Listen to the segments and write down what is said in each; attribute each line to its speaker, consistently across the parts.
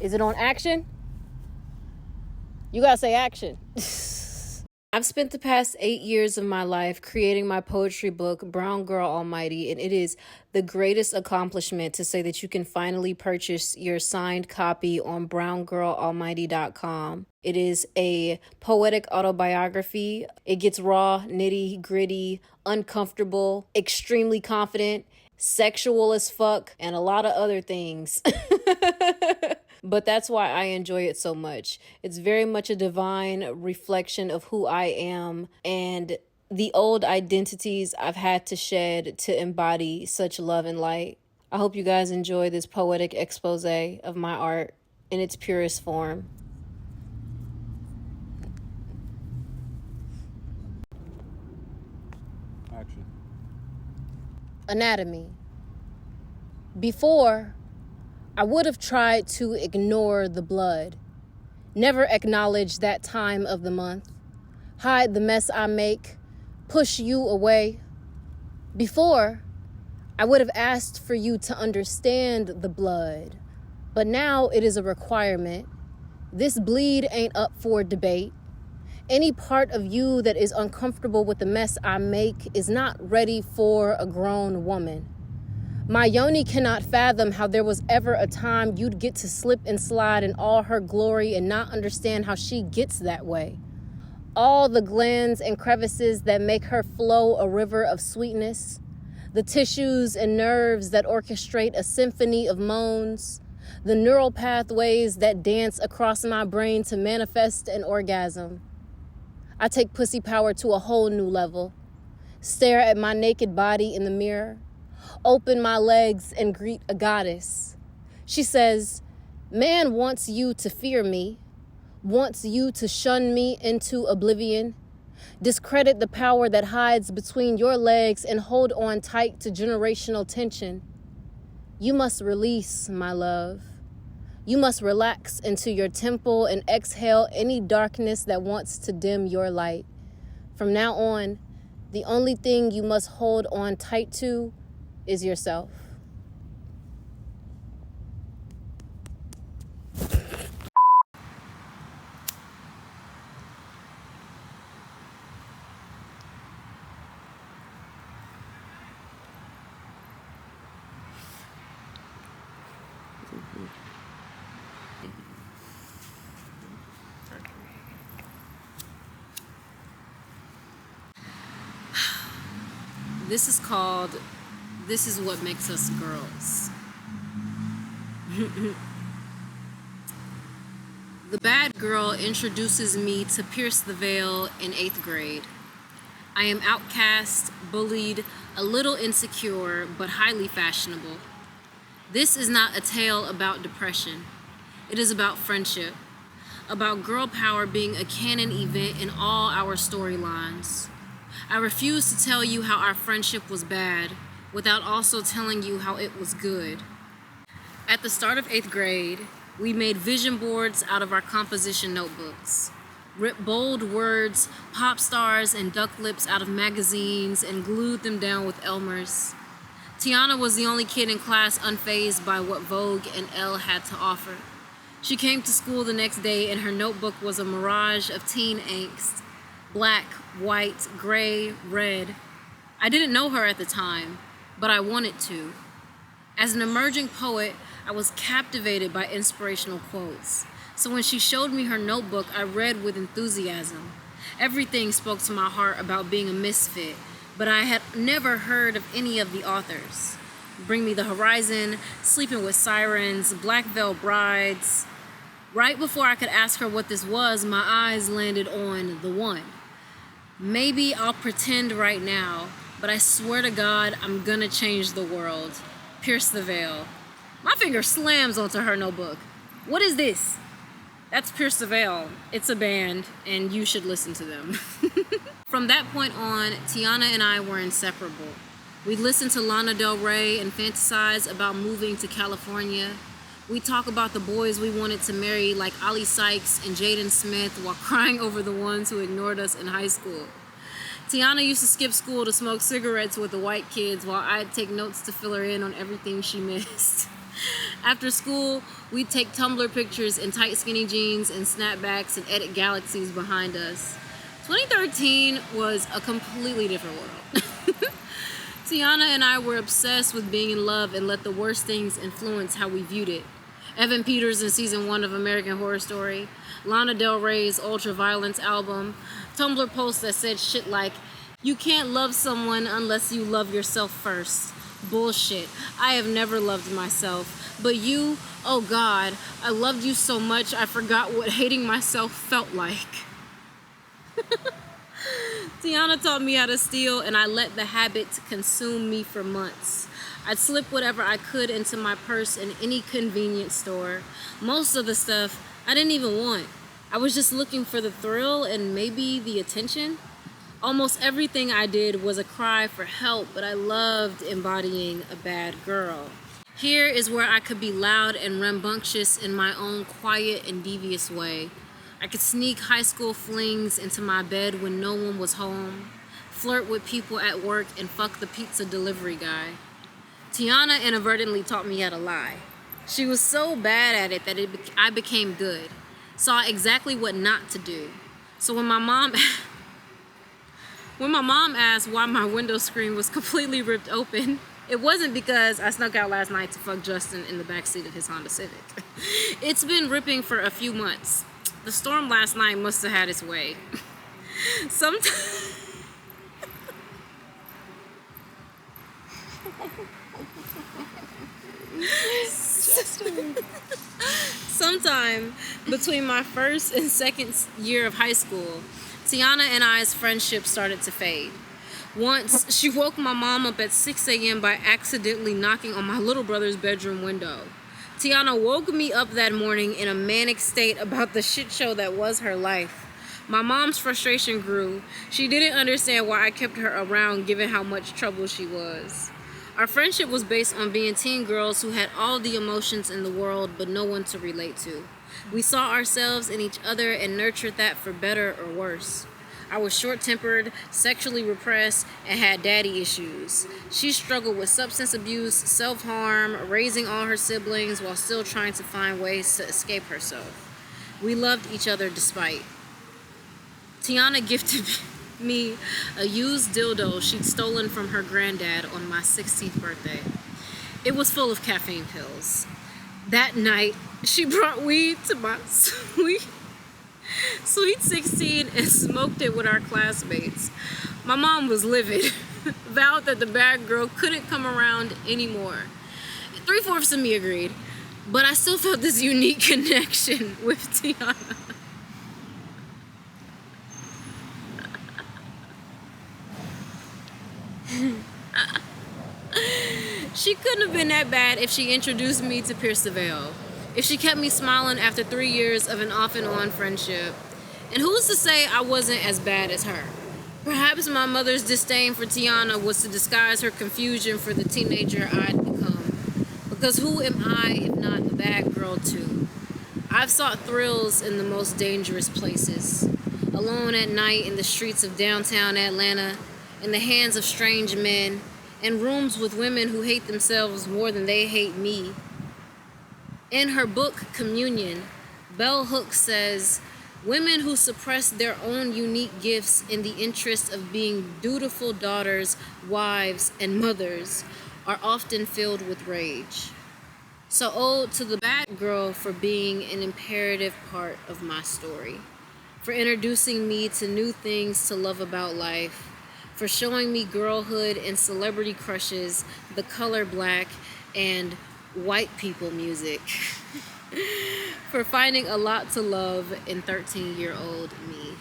Speaker 1: Is it on action? You gotta say action. I've spent the past 8 years of my life creating my poetry book, Brown Girl Almighty, and it is the greatest accomplishment to say that you can finally purchase your signed copy on browngirlalmighty.com. It is a poetic autobiography. It gets raw, nitty, gritty, uncomfortable, extremely confident, sexual as fuck, and a lot of other things. But that's why I enjoy it so much. It's very much a divine reflection of who I am and the old identities I've had to shed to embody such love and light. I hope you guys enjoy this poetic expose of my art in its purest form.
Speaker 2: Action.
Speaker 1: Anatomy. Before, I would have tried to ignore the blood, never acknowledge that time of the month, hide the mess I make, push you away. Before, I would have asked for you to understand the blood, but now it is a requirement. This bleed ain't up for debate. Any part of you that is uncomfortable with the mess I make is not ready for a grown woman. My yoni cannot fathom how there was ever a time you'd get to slip and slide in all her glory and not understand how she gets that way. All the glands and crevices that make her flow a river of sweetness, the tissues and nerves that orchestrate a symphony of moans, the neural pathways that dance across my brain to manifest an orgasm. I take pussy power to a whole new level. Stare at my naked body in the mirror. Open my legs and greet a goddess. She says, man wants you to fear me, wants you to shun me into oblivion, discredit the power that hides between your legs and hold on tight to generational tension. You must release, my love. You must relax into your temple and exhale any darkness that wants to dim your light. From now on, the only thing you must hold on tight to is yourself. This is called This Is What Makes Us Girls. The bad girl introduces me to Pierce the Veil in 8th grade. I am outcast, bullied, a little insecure, but highly fashionable. This is not a tale about depression. It is about friendship, about girl power being a canon event in all our storylines. I refuse to tell you how our friendship was bad without also telling you how it was good. At the start of 8th grade, we made vision boards out of our composition notebooks, ripped bold words, pop stars, and duck lips out of magazines and glued them down with Elmer's. Tiana was the only kid in class unfazed by what Vogue and Elle had to offer. She came to school the next day and her notebook was a mirage of teen angst. Black, white, gray, red. I didn't know her at the time, but I wanted to. As an emerging poet, I was captivated by inspirational quotes. So when she showed me her notebook, I read with enthusiasm. Everything spoke to my heart about being a misfit, but I had never heard of any of the authors. Bring Me the Horizon, Sleeping with Sirens, Black Veil Brides. Right before I could ask her what this was, my eyes landed on the one. Maybe I'll pretend right now, but I swear to God, I'm gonna change the world. Pierce the Veil. My finger slams onto her notebook. What is this? That's Pierce the Veil. It's a band, and you should listen to them. From that point on, Tiana and I were inseparable. We'd listen to Lana Del Rey and fantasize about moving to California. We'd talk about the boys we wanted to marry like Ali Sykes and Jaden Smith while crying over the ones who ignored us in high school. Tiana used to skip school to smoke cigarettes with the white kids while I'd take notes to fill her in on everything she missed. After school, we'd take Tumblr pictures in tight skinny jeans and snapbacks and edit galaxies behind us. 2013 was a completely different world. Tiana and I were obsessed with being in love and let the worst things influence how we viewed it. Evan Peters in season 1 of American Horror Story, Lana Del Rey's Ultraviolence album, Tumblr posts that said shit like, "You can't love someone unless you love yourself first." Bullshit. I have never loved myself. But you, oh God, I loved you so much I forgot what hating myself felt like. Tiana taught me how to steal, and I let the habit consume me for months. I'd slip whatever I could into my purse in any convenience store. Most of the stuff I didn't even want. I was just looking for the thrill and maybe the attention. Almost everything I did was a cry for help, but I loved embodying a bad girl. Here is where I could be loud and rambunctious in my own quiet and devious way. I could sneak high school flings into my bed when no one was home, flirt with people at work, and fuck the pizza delivery guy. Tiana inadvertently taught me how to lie. She was so bad at it that I became good, saw exactly what not to do. So when my mom asked why my window screen was completely ripped open, it wasn't because I snuck out last night to fuck Justin in the backseat of his Honda Civic. It's been ripping for a few months. The storm last night must have had its way. Sometime between my first and second year of high school, Tiana and I's friendship started to fade. Once, she woke my mom up at 6 a.m. by accidentally knocking on my little brother's bedroom window. Tiana woke me up that morning in a manic state about the shit show that was her life. My mom's frustration grew. She didn't understand why I kept her around given how much trouble she was. Our friendship was based on being teen girls who had all the emotions in the world but no one to relate to. We saw ourselves in each other and nurtured that for better or worse. I was short-tempered, sexually repressed, and had daddy issues. She struggled with substance abuse, self-harm, raising all her siblings while still trying to find ways to escape herself. We loved each other despite. Tiana gifted me a used dildo she'd stolen from her granddad on my 16th birthday. It was full of caffeine pills. That night, she brought weed to my sweet 16 and smoked it with our classmates. My mom was livid, vowed that the bad girl couldn't come around anymore. 3/4 of me agreed, but I still felt this unique connection with Tiana. She couldn't have been that bad if she introduced me to Pierce the Veil. If she kept me smiling after 3 years of an off and on friendship. And who's to say I wasn't as bad as her? Perhaps my mother's disdain for Tiana was to disguise her confusion for the teenager I'd become. Because who am I if not a bad girl too? I've sought thrills in the most dangerous places. Alone at night in the streets of downtown Atlanta, in the hands of strange men, in rooms with women who hate themselves more than they hate me. In her book, Communion, Bell Hooks says, women who suppress their own unique gifts in the interest of being dutiful daughters, wives, and mothers are often filled with rage. So ode to the bad girl for being an imperative part of my story, for introducing me to new things to love about life, for showing me girlhood and celebrity crushes, the color black, and white people music, for finding a lot to love in 13-year-old me.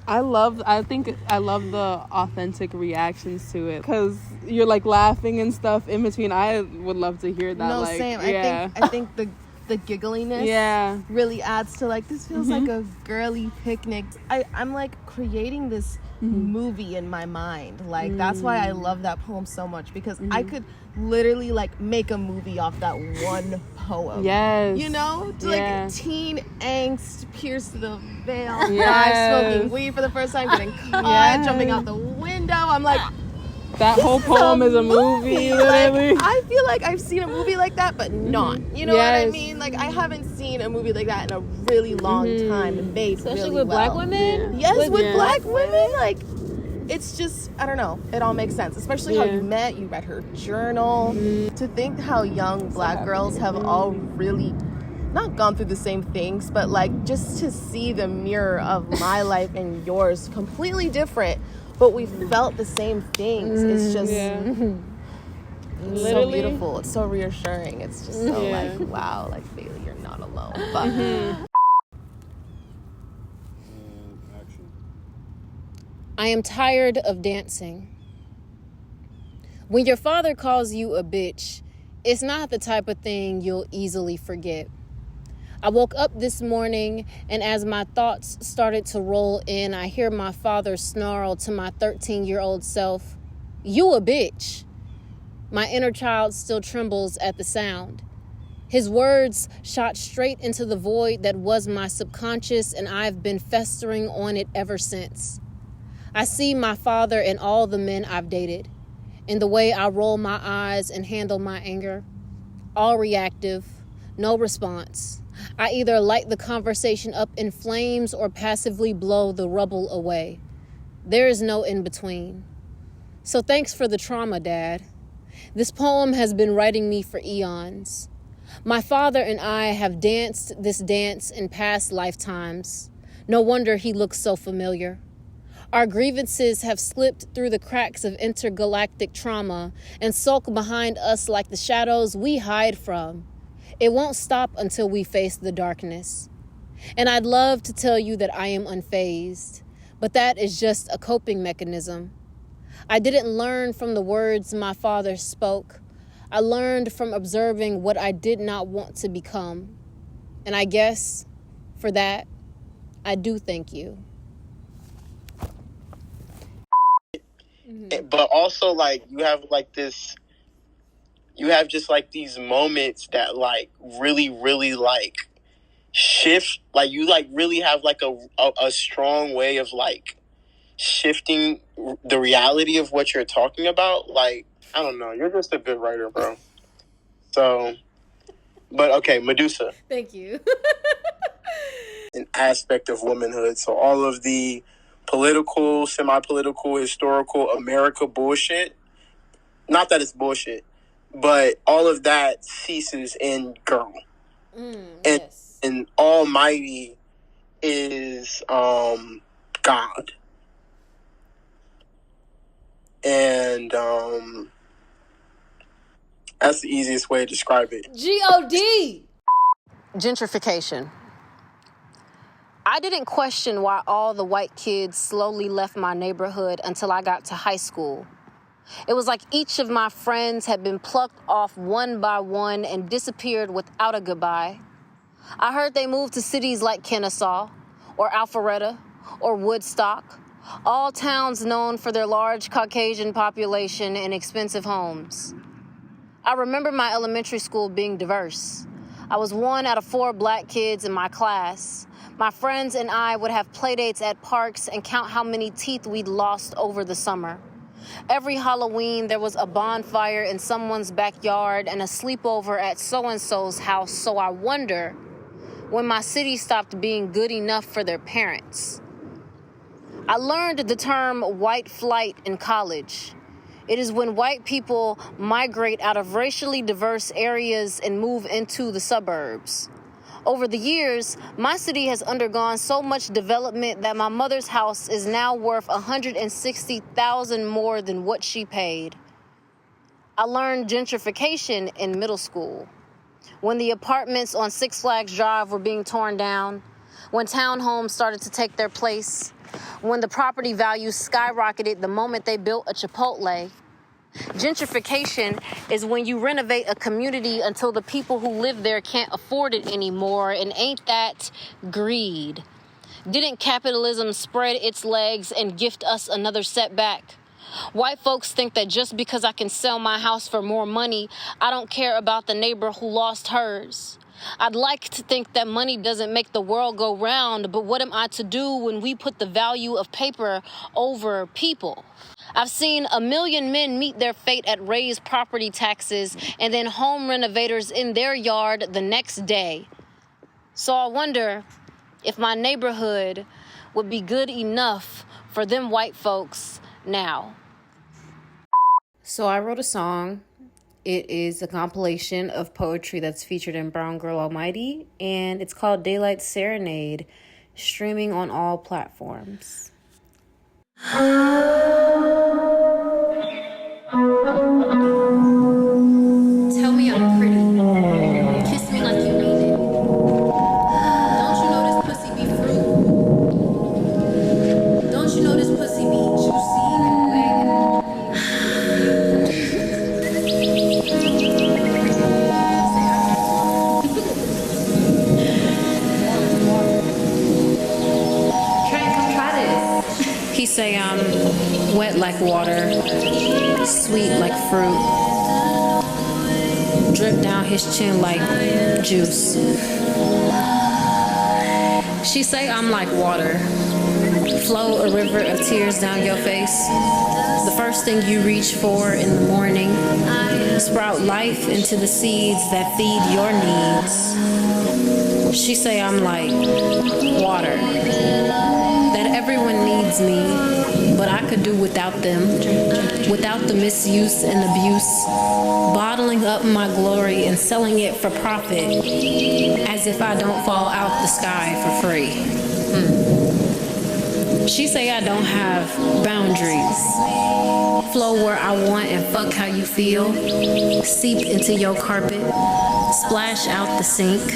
Speaker 2: I love the authentic reactions to it because you're like laughing and stuff in between. I would love to hear that.
Speaker 3: No,
Speaker 2: like,
Speaker 3: same.
Speaker 2: Yeah.
Speaker 3: I think the giggliness really adds to like, this feels like a girly picnic. I'm like creating this movie in my mind. Like that's why I love that poem so much, because I could literally like make a movie off that one poem.
Speaker 2: Yes.
Speaker 3: You know? Like teen angst, Pierce the Veil, guys smoking weed for the first time, getting caught, jumping out the window. window. I'm like,
Speaker 2: that whole poem is a movie, literally.
Speaker 3: Like, I feel like I've seen a movie like that, but not. You know what I mean? Like, I haven't seen a movie like that in a really long time and made
Speaker 1: Especially
Speaker 3: really
Speaker 1: with
Speaker 3: well.
Speaker 1: black women?
Speaker 3: Yes, with black women. Like, it's just, I don't know. It all makes sense. Especially how you read her journal. To think how young black girls have all really not gone through the same things, but like just to see the mirror of my life and yours completely different, but we felt the same things. It's just it's so beautiful. It's so reassuring. It's just so like, wow, like Bailey, you're not alone. But
Speaker 1: I am tired of dancing. When your father calls you a bitch, it's not the type of thing you'll easily forget. I woke up this morning, and as my thoughts started to roll in, I hear my father snarl to my 13-year-old self, "You a bitch." My inner child still trembles at the sound. His words shot straight into the void that was my subconscious, and I've been festering on it ever since. I see my father in all the men I've dated, in the way I roll my eyes and handle my anger. All reactive, no response. I either light the conversation up in flames or passively blow the rubble away. There is no in between. So thanks for the trauma, Dad. This poem has been writing me for eons. My father and I have danced this dance in past lifetimes. No wonder he looks so familiar. Our grievances have slipped through the cracks of intergalactic trauma and sulk behind us like the shadows we hide from. It won't stop until we face the darkness. And I'd love to tell you that I am unfazed, but that is just a coping mechanism. I didn't learn from the words my father spoke. I learned from observing what I did not want to become. And I guess, for that, I do thank you.
Speaker 4: But also, like, you have just like these moments that like really, really like shift. Like, you like really have like a strong way of like shifting the reality of what you're talking about. Like, I don't know, you're just a good writer, bro. So, but okay, Medusa.
Speaker 1: Thank you.
Speaker 4: An aspect of womanhood. So all of the political, semi-political, historical America bullshit, not that it's bullshit, but all of that ceases in girl. And Almighty is God. And that's the easiest way to describe it.
Speaker 1: G-O-D! Gentrification. I didn't question why all the white kids slowly left my neighborhood until I got to high school. It was like each of my friends had been plucked off one by one and disappeared without a goodbye. I heard they moved to cities like Kennesaw, or Alpharetta, or Woodstock, all towns known for their large Caucasian population and expensive homes. I remember my elementary school being diverse. I was one out of 4 black kids in my class. My friends and I would have playdates at parks and count how many teeth we'd lost over the summer. Every Halloween, there was a bonfire in someone's backyard and a sleepover at so-and-so's house, so I wonder when my city stopped being good enough for their parents. I learned the term white flight in college. It is when white people migrate out of racially diverse areas and move into the suburbs. Over the years, my city has undergone so much development that my mother's house is now worth $160,000 more than what she paid. I learned gentrification in middle school. When the apartments on Six Flags Drive were being torn down, when townhomes started to take their place, when the property values skyrocketed the moment they built a Chipotle. Gentrification is when you renovate a community until the people who live there can't afford it anymore, and ain't that greed? Didn't capitalism spread its legs and gift us another setback? White folks think that just because I can sell my house for more money, I don't care about the neighbor who lost hers. I'd like to think that money doesn't make the world go round, but what am I to do when we put the value of paper over people? I've seen 1 million men meet their fate at raised property taxes and then home renovators in their yard the next day. So I wonder if my neighborhood would be good enough for them white folks now. So I wrote a song. It is a compilation of poetry that's featured in Brown Girl Almighty, and it's called Daylight Serenade, streaming on all platforms. Tell me I'm pretty. Kiss me like you mean it. Don't you know this pussy be fruit? Don't you know this pussy be juicy and wet? Come try this. He say I'm wet like water, sweet like fruit, drip down his chin like juice. She say I'm like water, flow a river of tears down your face. The first thing you reach for in the morning, sprout life into the seeds that feed your needs. She say I'm like water, that everyone needs me, but I could do without them, without the misuse and abuse, bottling up my glory and selling it for profit, as if I don't fall out the sky for free. She say I don't have boundaries, flow where I want and fuck how you feel, seep into your carpet, splash out the sink,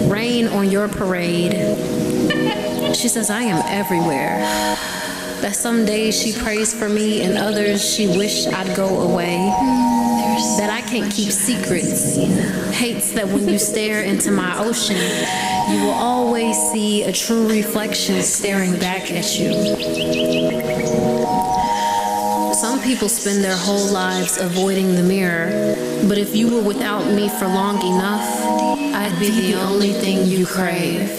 Speaker 1: rain on your parade. She says I am everywhere, that some days she prays for me and others she wish I'd go away, that I can't keep secrets, hates that when you stare into my ocean, you will always see a true reflection staring back at you. Some people spend their whole lives avoiding the mirror, but if you were without me for long enough, I'd be the only thing you crave.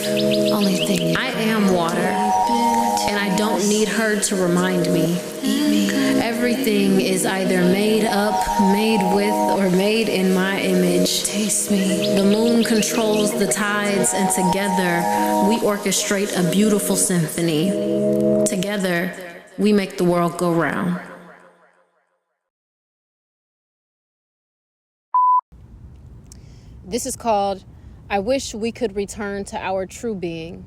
Speaker 1: I am water, and I don't need her to remind me. Everything is either made up, made with, or made in my image. Taste me. The moon controls the tides, and together we orchestrate a beautiful symphony. Together, we make the world go round. This is called I Wish We Could Return to Our True Being.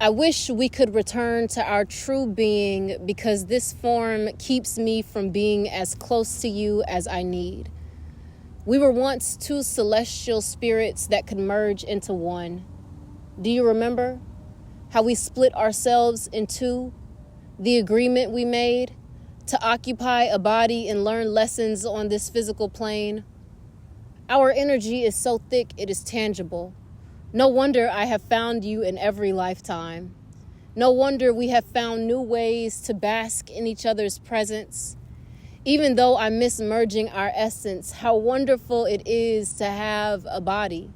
Speaker 1: I wish we could return to our true being because this form keeps me from being as close to you as I need. We were once two celestial spirits that could merge into one. Do you remember how we split ourselves in two? The agreement we made to occupy a body and learn lessons on this physical plane. Our energy is so thick it is tangible. No wonder I have found you in every lifetime. No wonder we have found new ways to bask in each other's presence. Even though I miss merging our essence, how wonderful it is to have a body,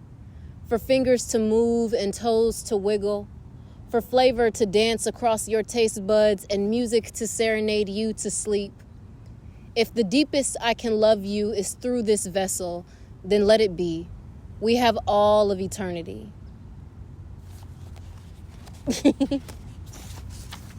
Speaker 1: for fingers to move and toes to wiggle, for flavor to dance across your taste buds and music to serenade you to sleep. If the deepest I can love you is through this vessel, then let it be. We have all of eternity.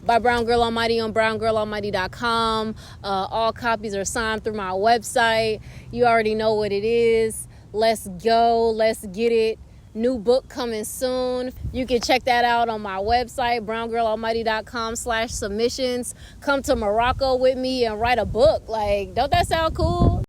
Speaker 1: By Brown Girl Almighty on browngirlalmighty.com. All copies are signed through my website. You already know what it is. Let's go. Let's get it. New book coming soon. You can check that out on my website, browngirlalmighty.com/submissions. Come to Morocco with me and write a book. Like, don't that sound cool?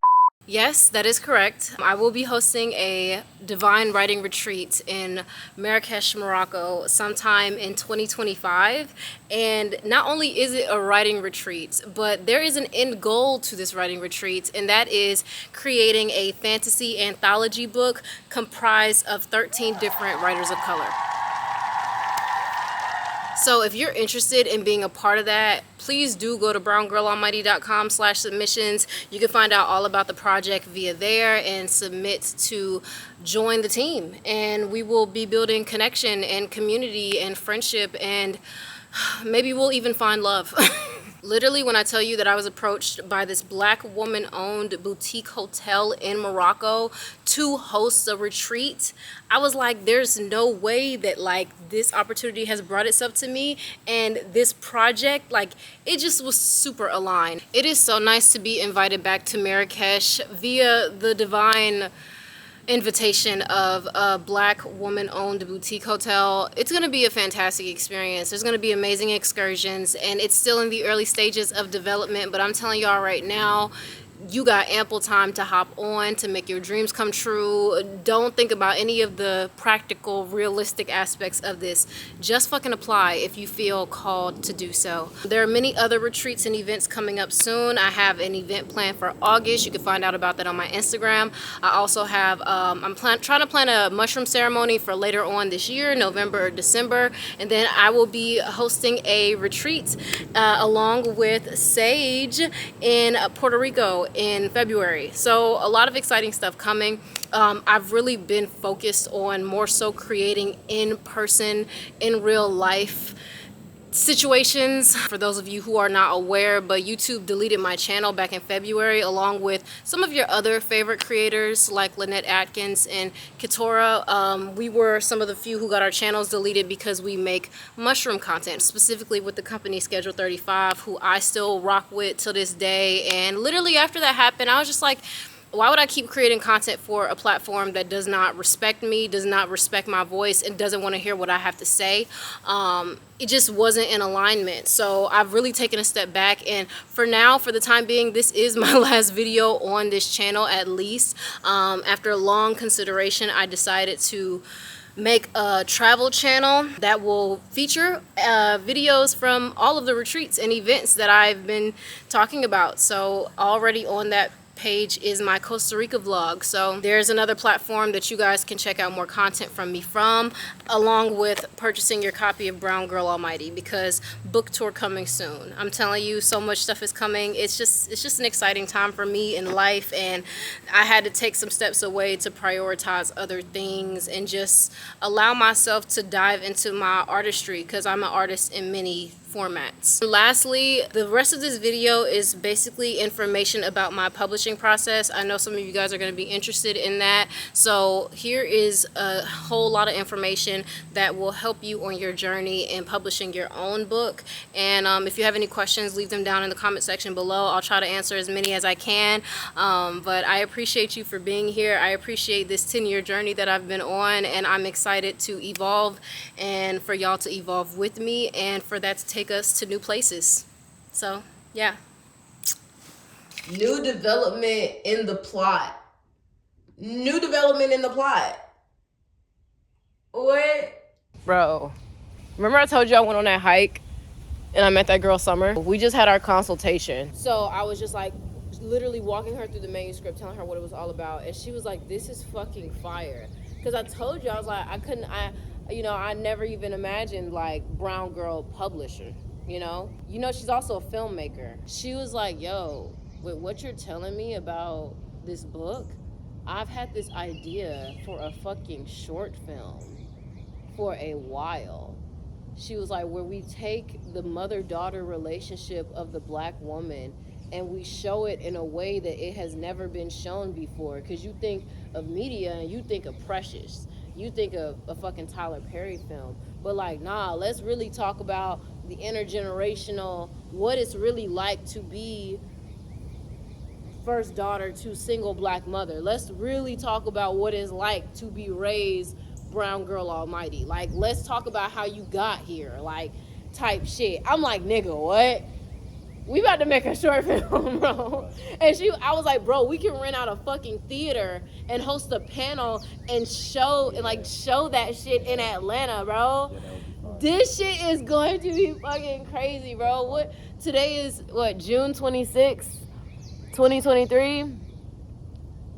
Speaker 1: Yes, that is correct. I will be hosting a divine writing retreat in Marrakesh, Morocco, sometime in 2025. And not only is it a writing retreat, but there is an end goal to this writing retreat, and that is creating a fantasy anthology book comprised of 13 different writers of color. So if you're interested in being a part of that, please do go to browngirlalmighty.com/submissions. You can find out all about the project via there and submit to join the team. And we will be building connection and community and friendship, and maybe we'll even find love. Literally, when I tell you that I was approached by this Black woman-owned boutique hotel in Morocco to host a retreat, I was like, there's no way that like this opportunity has brought itself to me, and this project, like, it just was super aligned. It is so nice to be invited back to Marrakesh via the divine invitation of a Black woman-owned boutique hotel. It's going to be a fantastic experience. There's going to be amazing excursions, and it's still in the early stages of development, but I'm telling y'all right now, you got ample time to hop on to make your dreams come true. Don't think about any of the practical, realistic aspects of this. Just fucking apply if you feel called to do so. There are many other retreats and events coming up soon. I have an event planned for August. You can find out about that on my Instagram. I also have, I'm trying to plan a mushroom ceremony for later on this year, November or December. And then I will be hosting a retreat along with Sage in Puerto Rico in February. So a lot of exciting stuff coming. I've really been focused on more so creating in-person, in real life situations. For those of you who are not aware, but YouTube deleted my channel back in February, along with some of your other favorite creators like Lynette Atkins and Keturah. We were some of the few who got our channels deleted because we make mushroom content, specifically with the company Schedule 35, who I still rock with till this day. And literally after that happened, I was just like, why would I keep creating content for a platform that does not respect me, does not respect my voice, and doesn't want to hear what I have to say? It just wasn't in alignment. So I've really taken a step back, and for now, for the time being, this is my last video on this channel at least. After long consideration, I decided to make a travel channel that will feature videos from all of the retreats and events that I've been talking about. So already on that page is my Costa Rica vlog. So there's another platform that you guys can check out more content from me from, along with purchasing your copy of Brown Girl Almighty, because book tour coming soon. I'm telling you, so much stuff is coming. It's just an exciting time for me in life, and I had to take some steps away to prioritize other things and just allow myself to dive into my artistry, because I'm an artist in many formats. Lastly, the rest of this video is basically information about my publishing process. I know some of you guys are going to be interested in that. So here is a whole lot of information that will help you on your journey in publishing your own book. And if you have any questions, leave them down in the comment section below. I'll try to answer as many as I can. But I appreciate you for being here. I appreciate this 10-year journey that I've been on, and I'm excited to evolve and for y'all to evolve with me, and for that to take us to new places. So yeah, new development in the plot. What, bro? Remember I told you I went on that hike and I met that girl Summer? We just had our consultation. So I was just like literally walking her through the manuscript, telling her what it was all about, and she was like, this is fucking fire. Because I told you, I was like, I never even imagined like brown girl publisher, you know, she's also a filmmaker. She was like, yo, with what you're telling me about this book, I've had this idea for a fucking short film for a while. She was like, where we take the mother-daughter relationship of the Black woman and we show it in a way that it has never been shown before. Because you think of media and you think of Precious, you think of a fucking Tyler Perry film, but like, nah, let's really talk about the intergenerational, what it's really like to be first daughter to single Black mother. Let's really talk about what it's like to be raised brown girl almighty. Like, let's talk about how you got here, like, type shit. I'm like, nigga, what? We about to make a short film, bro. And I was like, bro, we can rent out a fucking theater and host a panel and show that shit in Atlanta, bro. This shit is going to be fucking crazy, bro. Today is June 26th, 2023.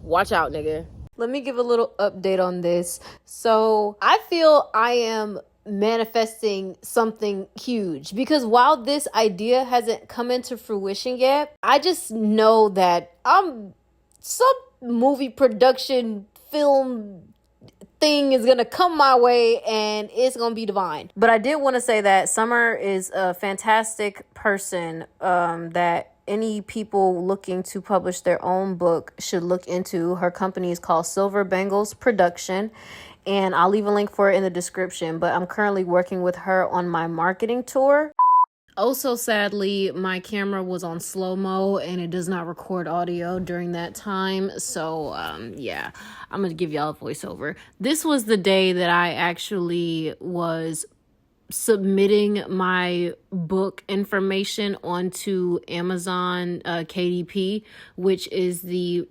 Speaker 1: Watch out, nigga. Let me give a little update on this. So I feel I am manifesting something huge. Because while this idea hasn't come into fruition yet, I just know that some movie production film thing is gonna come my way and it's gonna be divine. But I did want to say that Summer is a fantastic person that any people looking to publish their own book should look into. Her company is called Silver Bangles Production, and I'll leave a link for it in the description. But I'm currently working with her on my marketing tour. Also, sadly, my camera was on slow-mo and it does not record audio during that time. So, yeah, I'm going to give y'all a voiceover. This was the day that I actually was submitting my book information onto Amazon KDP, which is the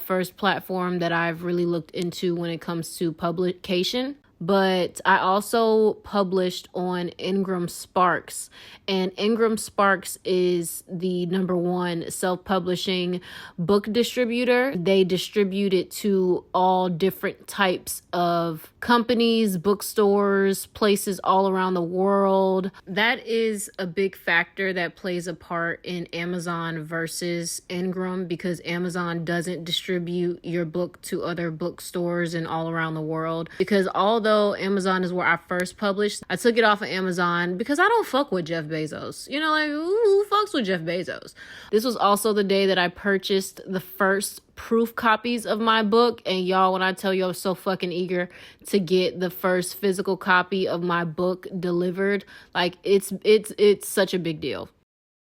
Speaker 1: first platform that I've really looked into when it comes to publication. But I also published on Ingram Sparks, and Ingram Sparks is the #1 self-publishing book distributor. They distribute it to all different types of companies, bookstores, places all around the world. That is a big factor that plays a part in Amazon versus Ingram, because Amazon doesn't distribute your book to other bookstores and all around the world. Because although Amazon is where I first published, I took it off of Amazon because I don't fuck with Jeff Bezos. You know, like, who fucks with Jeff Bezos? This was also the day that I purchased the first proof copies of my book. And y'all, when I tell you I was so fucking eager to get the first physical copy of my book delivered, like, it's such a big deal.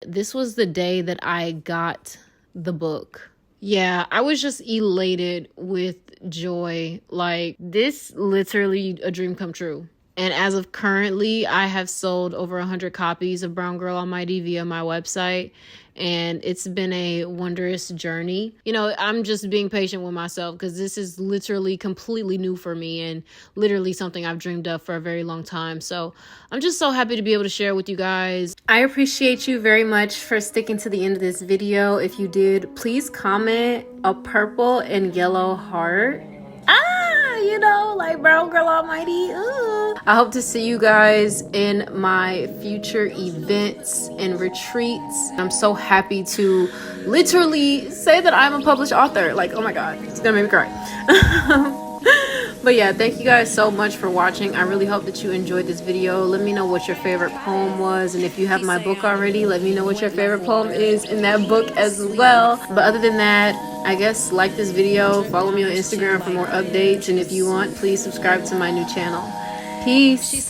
Speaker 1: This was the day that I got the book. Yeah, I was just elated with joy. Like, this literally a dream come true. And as of currently, I have sold over 100 copies of Brown Girl Almighty via my website. And it's been a wondrous journey. You know, I'm just being patient with myself because this is literally completely new for me and literally something I've dreamed of for a very long time. So I'm just so happy to be able to share with you guys. I appreciate you very much for sticking to the end of this video. If you did, please comment a purple and yellow heart. You know, like Brown Girl Almighty. I hope to see you guys in my future events and retreats. I'm so happy to literally say that I'm a published author. Like, oh my God, it's gonna make me cry. But yeah, thank you guys so much for watching. I really hope that you enjoyed this video. Let me know what your favorite poem was. And if you have my book already, let me know what your favorite poem is in that book as well. But other than that, I guess like this video, follow me on Instagram for more updates. And if you want, please subscribe to my new channel. Peace.